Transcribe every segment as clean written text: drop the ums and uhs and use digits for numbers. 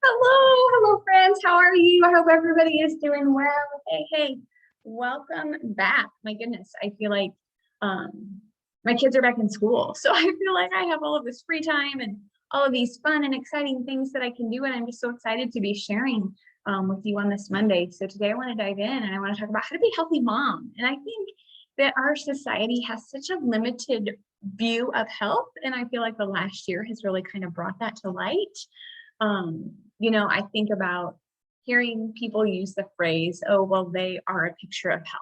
Hello, friends. How are you? I hope everybody is doing well. Hey, welcome back. My goodness, I feel like my kids are back in school, so I feel like I have all of this free time and all of these fun and exciting things that I can do, and I'm just so excited to be sharing with you on this Monday. So today I want to dive in and I want to talk about how to be a healthy mom. And I think that our society has such a limited view of health, and I feel like the last year has really kind of brought that to light. I think about hearing people use the phrase, oh, well, they are a picture of health.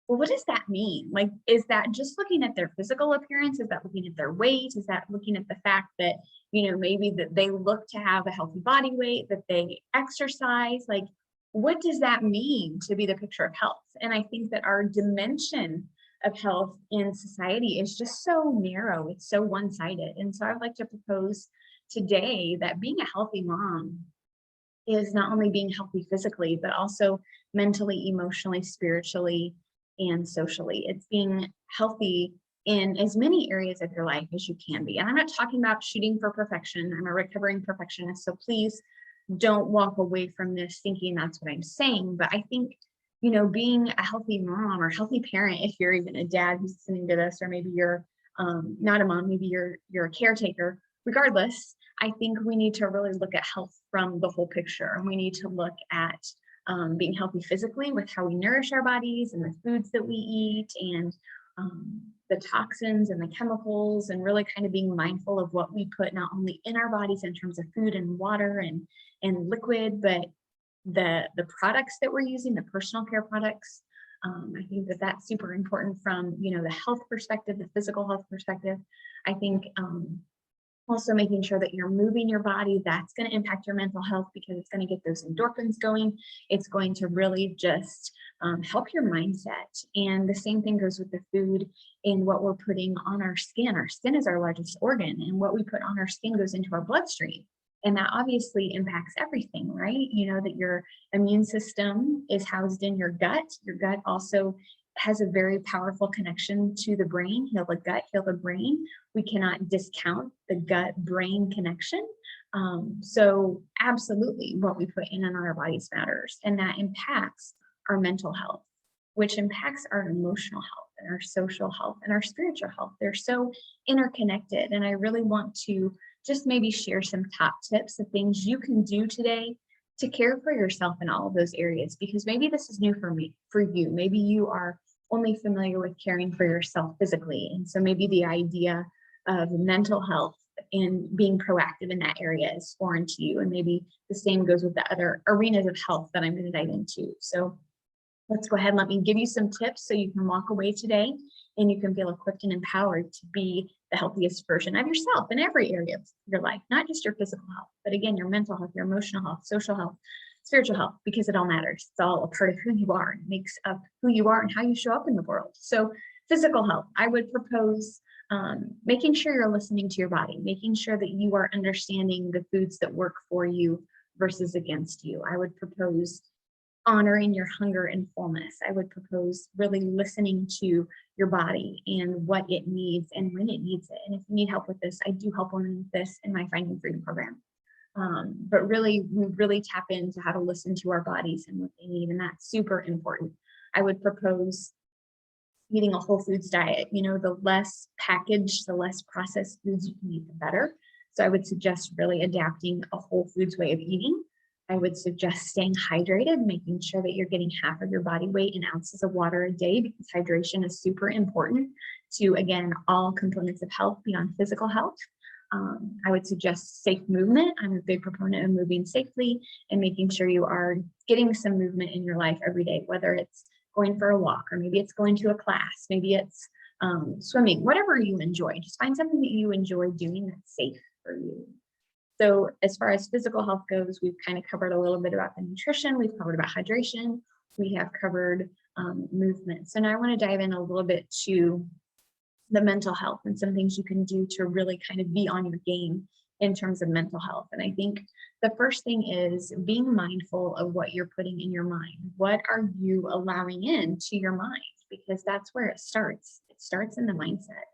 Well, what does that mean? Like, is that just looking at their physical appearance? Is that looking at their weight? Is that looking at the fact that, maybe that they look to have a healthy body weight, that they exercise? Like, what does that mean to be the picture of health? And I think that our dimension of health in society is just so narrow. It's so one-sided. And so I'd like to propose today that being a healthy mom is not only being healthy physically, but also mentally, emotionally, spiritually, and socially. It's being healthy in as many areas of your life as you can be. And I'm not talking about shooting for perfection. I'm a recovering perfectionist. So please don't walk away from this thinking that's what I'm saying. But I think, being a healthy mom or healthy parent, if you're even a dad who's listening to this, or maybe you're not a mom, maybe you're a caretaker, regardless, I think we need to really look at health from the whole picture. And we need to look at being healthy physically with how we nourish our bodies and the foods that we eat, and the toxins and the chemicals, and really kind of being mindful of what we put not only in our bodies in terms of food and water and liquid, but the products that we're using, the personal care products. I think that that's super important from, the health perspective, the physical health perspective. I think also making sure that you're moving your body, that's going to impact your mental health because it's going to get those endorphins going. It's going to really just help your mindset. And the same thing goes with the food and what we're putting on our skin. Our skin is our largest organ, and what we put on our skin goes into our bloodstream. And that obviously impacts everything, right? That your immune system is housed in your gut. Your gut also has a very powerful connection to the brain. Heal the gut, heal the brain. We cannot discount the gut-brain connection. So absolutely what we put in and on our bodies matters. And that impacts our mental health, which impacts our emotional health and our social health and our spiritual health. They're so interconnected. And I really want to just maybe share some top tips of things you can do today to care for yourself in all of those areas, because maybe this is new for you. Maybe you are only familiar with caring for yourself physically. And so maybe the idea of mental health and being proactive in that area is foreign to you. And maybe the same goes with the other arenas of health that I'm going to dive into. So let's go ahead and let me give you some tips so you can walk away today and you can feel equipped and empowered to be the healthiest version of yourself in every area of your life, not just your physical health, but again, your mental health, your emotional health, social health, spiritual health, because it all matters. It's all a part of who you are. It makes up who you are and how you show up in the world. So physical health, I would propose making sure you're listening to your body, making sure that you are understanding the foods that work for you versus against you. I would propose honoring your hunger and fullness. I would propose really listening to your body and what it needs and when it needs it. And if you need help with this, I do help women with this in my Finding Freedom program. But really, we really tap into how to listen to our bodies and what they need. And that's super important. I would propose eating a whole foods diet. The less packaged, the less processed foods you can eat, the better. So I would suggest really adapting a whole foods way of eating. I would suggest staying hydrated, making sure that you're getting half of your body weight in ounces of water a day, because hydration is super important to, again, all components of health beyond physical health. I would suggest safe movement. I'm a big proponent of moving safely and making sure you are getting some movement in your life every day, whether it's going for a walk, or maybe it's going to a class, maybe it's swimming, whatever you enjoy. Just find something that you enjoy doing that's safe for you. So as far as physical health goes, we've kind of covered a little bit about the nutrition. We've covered about hydration. We have covered movement. So now I want to dive in a little bit to the mental health and some things you can do to really kind of be on your game in terms of mental health. And I think the first thing is being mindful of what you're putting in your mind. What are you allowing into your mind? Because that's where it starts. It starts in the mindset,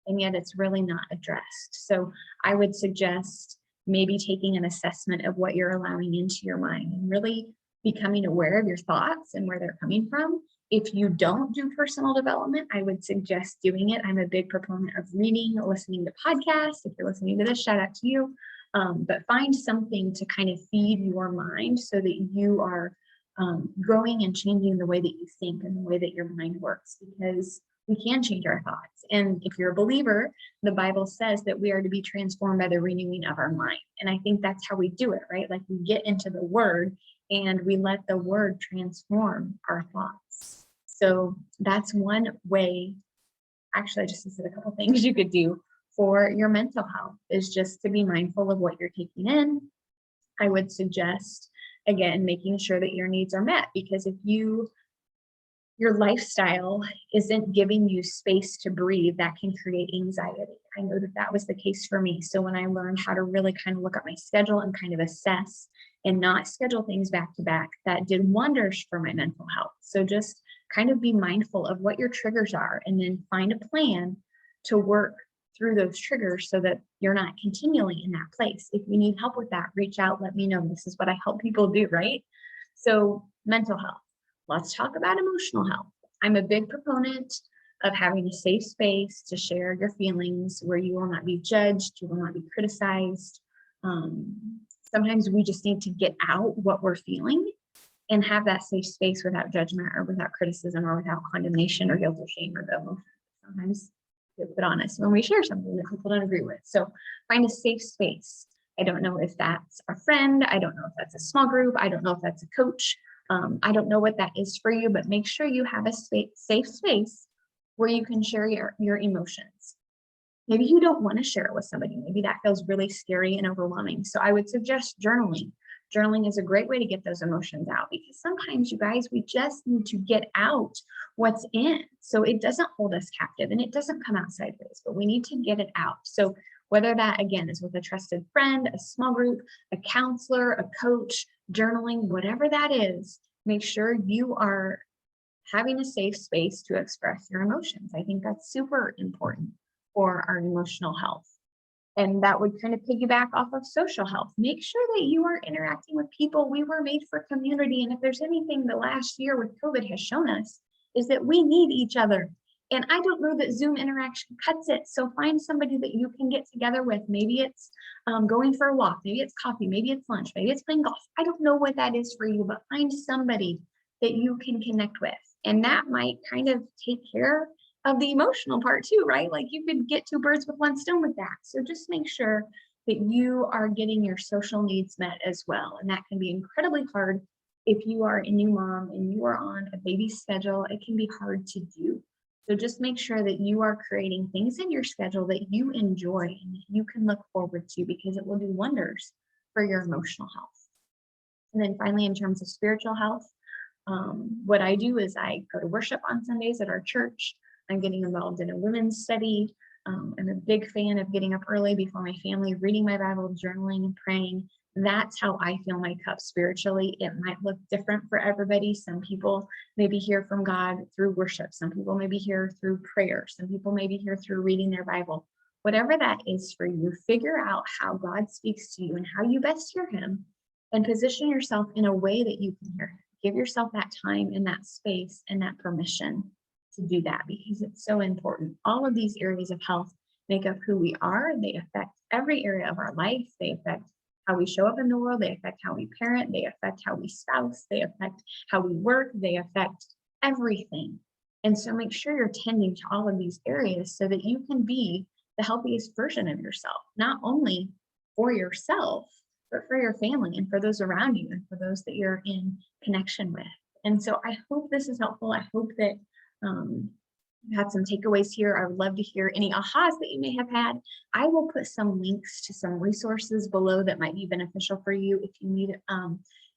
and yet it's really not addressed. So I would suggest maybe taking an assessment of what you're allowing into your mind and really becoming aware of your thoughts and where they're coming from. If you don't do personal development, I would suggest doing it. I'm a big proponent of reading, listening to podcasts. If you're listening to this, shout out to you. But find something to kind of feed your mind so that you are growing and changing the way that you think and the way that your mind works, because we can change our thoughts. And if you're a believer, the Bible says that we are to be transformed by the renewing of our mind. And I think that's how we do it, right? Like we get into the word and we let the word transform our thoughts. So that's one way. Actually, I just listed a couple things you could do for your mental health, is just to be mindful of what you're taking in. I would suggest, again, making sure that your needs are met, because if your lifestyle isn't giving you space to breathe, that can create anxiety. I know that that was the case for me. So when I learned how to really kind of look at my schedule and kind of assess and not schedule things back to back, that did wonders for my mental health. So just kind of be mindful of what your triggers are and then find a plan to work through those triggers so that you're not continually in that place. If you need help with that, reach out, let me know. This is what I help people do, right? So mental health. Let's talk about emotional health. I'm a big proponent of having a safe space to share your feelings where you will not be judged, you will not be criticized. Sometimes we just need to get out what we're feeling and have that safe space without judgment or without criticism or without condemnation or guilt or shame or the emotion. Sometimes we put on us when we share something that people don't agree with. So find a safe space. I don't know if that's a friend. I don't know if that's a small group. I don't know if that's a coach. I don't know what that is for you, but make sure you have a safe space where you can share your emotions. Maybe you don't want to share it with somebody. Maybe that feels really scary and overwhelming. So I would suggest journaling. Journaling is a great way to get those emotions out, because sometimes, you guys, we just need to get out what's in. So it doesn't hold us captive and it doesn't come out sideways, but we need to get it out. So whether that, again, is with a trusted friend, a small group, a counselor, a coach, journaling, whatever that is, make sure you are having a safe space to express your emotions. I think that's super important for our emotional health. And that would kind of piggyback off of social health. Make sure that you are interacting with people. We were made for community. And if there's anything the last year with COVID has shown us, is that we need each other. And I don't know that Zoom interaction cuts it. So find somebody that you can get together with. Maybe it's going for a walk. Maybe it's coffee. Maybe it's lunch. Maybe it's playing golf. I don't know what that is for you, but find somebody that you can connect with. And that might kind of take care of the emotional part too, right? Like you could get two birds with one stone with that. So just make sure that you are getting your social needs met as well. And that can be incredibly hard if you are a new mom and you are on a baby schedule. It can be hard to do. So just make sure that you are creating things in your schedule that you enjoy and that you can look forward to, because it will do wonders for your emotional health. And then finally, in terms of spiritual health, what I do is I go to worship on Sundays at our church. I'm getting involved in a women's study. I'm a big fan of getting up early before my family, reading my Bible, journaling and praying. That's how I fill my cup spiritually. It might look different for everybody. Some people maybe hear from God through worship. Some people maybe hear through prayer. Some people maybe hear through reading their Bible. Whatever that is for you, figure out how God speaks to you and how you best hear him, and position yourself in a way that you can hear him. Give yourself that time and that space and that permission to do that, because it's so important. All of these areas of health make up who we are. They affect every area of our life. They affect how we show up in the world. They affect how we parent. They affect how we spouse. They affect how we work. They affect everything. And so make sure you're tending to all of these areas so that you can be the healthiest version of yourself, not only for yourself, but for your family and for those around you and for those that you're in connection with. And so I hope this is helpful. I hope that you had some takeaways here. I would love to hear any ahas that you may have had. I will put some links to some resources below that might be beneficial for you if you need,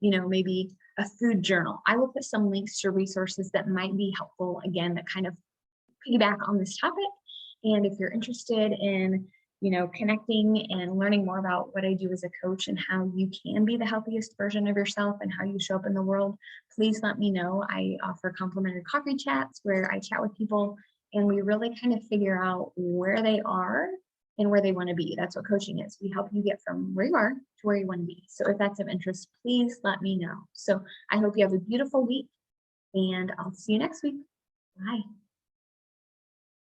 maybe a food journal. I will put some links to resources that might be helpful, again, that kind of piggyback on this topic. And if you're interested in connecting and learning more about what I do as a coach and how you can be the healthiest version of yourself and how you show up in the world, please let me know. I offer complimentary coffee chats where I chat with people and we really kind of figure out where they are and where they want to be. That's what coaching is. We help you get from where you are to where you want to be. So if that's of interest, please let me know. So I hope you have a beautiful week, and I'll see you next week. Bye.